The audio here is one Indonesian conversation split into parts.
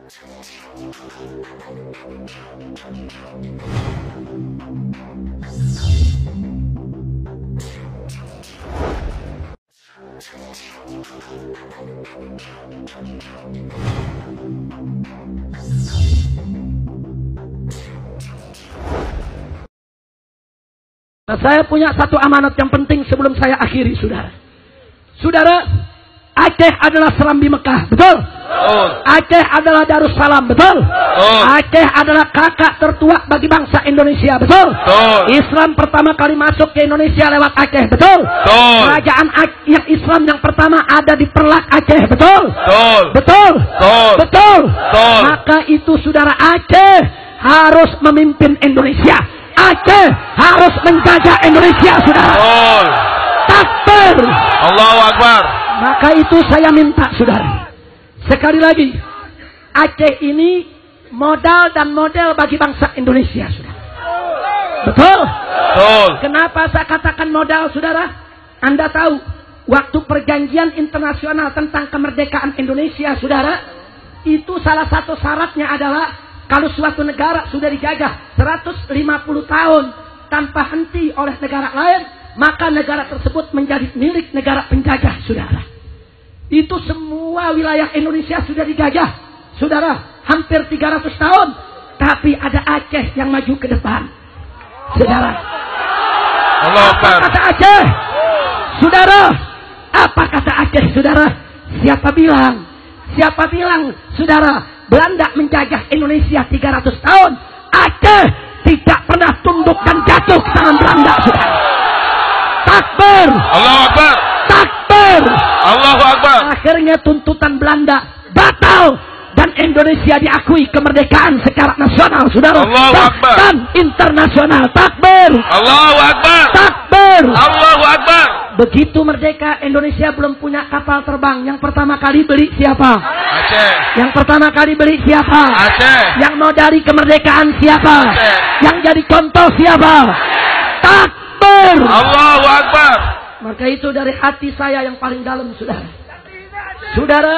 Nah, saya punya satu amanat yang penting sebelum saya akhiri, saudara. Saudara, Aceh adalah Serambi Mekah, betul? Aceh adalah Darussalam, betul? Aceh adalah kakak tertua bagi bangsa Indonesia, betul? Islam pertama kali masuk ke Indonesia lewat Aceh, betul? Kerajaan yang Islam yang pertama ada di Perlak Aceh, betul? Betul? Betul? Maka itu saudara, Aceh harus memimpin Indonesia. Aceh harus menjaga Indonesia, saudara. Takbir. Allahu Akbar. Maka itu saya minta, saudara, sekali lagi, Aceh ini modal dan model bagi bangsa Indonesia, saudara. Betul? Betul. Kenapa saya katakan modal, saudara? Anda tahu, waktu perjanjian internasional tentang kemerdekaan Indonesia, saudara, itu salah satu syaratnya adalah kalau suatu negara sudah dijajah 150 tahun tanpa henti oleh negara lain, maka negara tersebut menjadi milik negara penjajah, saudara. Itu semua wilayah Indonesia sudah dijajah, saudara, hampir 300 tahun. Tapi ada Aceh yang maju ke depan, saudara. Apa kata Aceh? Saudara, apa kata Aceh, saudara? Siapa bilang, saudara, Belanda menjajah Indonesia 300 tahun, Aceh tidak pernah tunduk dan jatuh ke tangan Belanda, saudara. Takbir. Allahu Akbar. Takbir. Allahu Akbar. Akhirnya tuntutan Belanda batal dan Indonesia diakui kemerdekaan secara nasional, saudara. Allahu Akbar. Dan internasional. Takbir. Allahu Akbar. Takbir. Allahu Akbar. Begitu merdeka, Indonesia belum punya kapal terbang. Yang pertama kali beli siapa? Aceh. Yang pertama kali beli siapa? Aceh. Yang mau dari kemerdekaan siapa? Aceh. Yang jadi contoh siapa? Takbir. Allahu Akbar. Maka itu dari hati saya yang paling dalam, saudara. Saudara,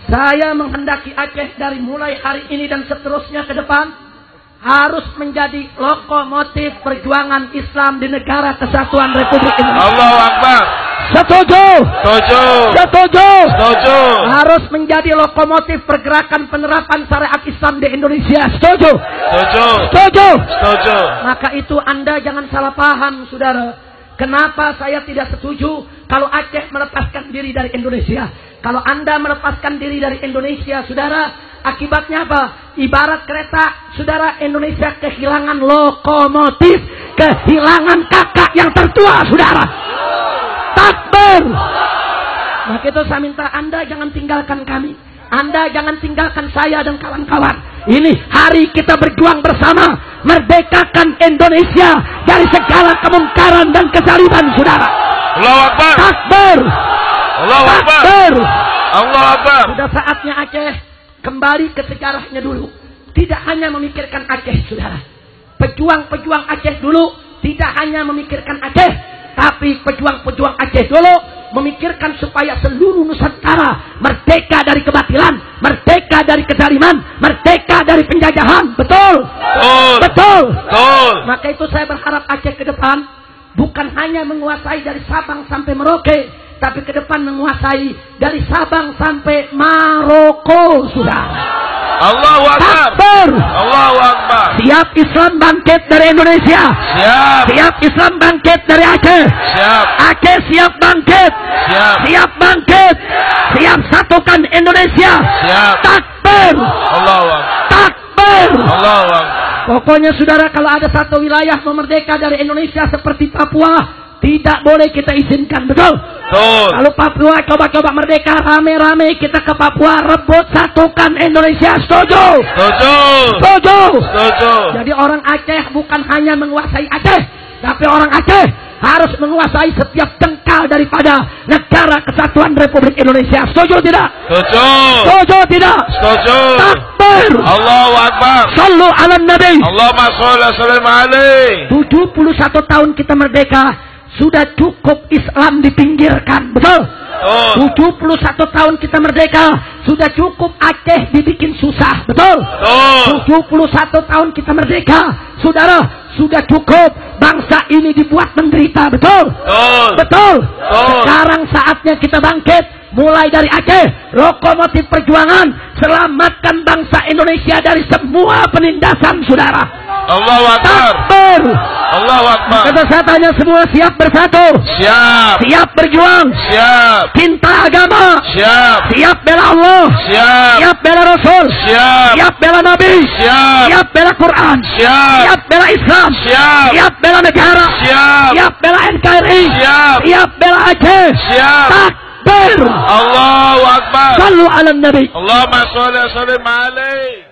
saya menghendaki Aceh dari mulai hari ini dan seterusnya ke depan harus menjadi lokomotif perjuangan Islam di negara kesatuan Republik Indonesia. Allahu Akbar. Setuju? Setuju. Setuju? Setuju. Harus menjadi lokomotif pergerakan penerapan syariat Islam di Indonesia. Setuju? Setuju. Setuju? Setuju. Maka itu Anda jangan salah paham, saudara. Kenapa saya tidak setuju kalau Aceh melepaskan diri dari Indonesia? Kalau Anda melepaskan diri dari Indonesia, saudara, akibatnya apa? Ibarat kereta, saudara, Indonesia kehilangan lokomotif, kehilangan kakak yang tertua, saudara. Takbir. Maka itu saya minta Anda jangan tinggalkan kami. Anda jangan tinggalkan saya dan kawan-kawan. Ini hari kita berjuang bersama, merdekakan Indonesia dari segala kemungkaran dan kezaliman, saudara. Allahu Akbar. Takbir. Allahu Akbar. Takbir. Allahu Akbar. Sudah saatnya Aceh kembali ke sejarahnya dulu. Tidak hanya memikirkan Aceh, saudara. Pejuang-pejuang Aceh dulu tidak hanya memikirkan Aceh, tapi pejuang-pejuang Aceh dulu memikirkan supaya seluruh Nusantara merdeka dari kebatilan, merdeka dari kezaliman, merdeka dari penjajahan. Betul? Betul? Betul. Maka itu saya berharap Aceh ke depan bukan hanya menguasai dari Sabang sampai Merauke, tapi ke depan menguasai dari Sabang sampai Maroko, sudah. Allahu Akbar. Takbir. Allahu Akbar. Siap Islam bangkit dari Indonesia. Siap. Siap Islam bangkit dari Aceh. Siap. Aceh siap bangkit. Siap. Siap bangkit. Siap satukan Indonesia. Siap. Takbir. Allahu Akbar. Takbir. Allahu Akbar. Pokoknya saudara, kalau ada satu wilayah memerdeka dari Indonesia seperti Papua, tidak boleh kita izinkan, betul? Betul. Kalau Papua coba-coba merdeka, rame-rame kita ke Papua, rebut satukan Indonesia. Setuju? Setuju. Setuju? Setuju. Jadi orang Aceh bukan hanya menguasai Aceh, tapi orang Aceh harus menguasai setiap jengkal daripada negara kesatuan Republik Indonesia. Setuju tidak? Setuju. Setuju tidak? Setuju. Takbir. Allahu Akbar. Sallu ala Nabi. Allahumma sholli wa sallim alaihi. 71 tahun kita merdeka, sudah cukup Islam dipinggirkan, betul? Betul. 71 tahun kita merdeka. Sudah cukup Aceh dibikin susah. Betul? Betul. 71 tahun kita merdeka. Saudara, sudah cukup bangsa ini dibuat menderita. Betul? Betul. Betul. Betul. Sekarang saatnya kita bangkit. Mulai dari Aceh, lokomotif perjuangan, selamatkan bangsa Indonesia dari semua penindasan, saudara. Allahu Akbar. Takbir. Allahu Akbar. Kata saya tanya semua, siap bersatu? Siap. Siap berjuang? Siap. Cinta agama? Siap. Siap bela Allah? Siap. Siap bela Rasul? Siap. Siap bela Nabi? Siap. Siap bela Quran? Siap. Siap bela Islam? Siap. Siap bela negara? Siap. Siap bela NKRI? Siap. Siap bela Aceh? Siap. Takbir. Allahu Akbar. Sallu ala Nabi. Allahumma sholli wa sallim alaihi.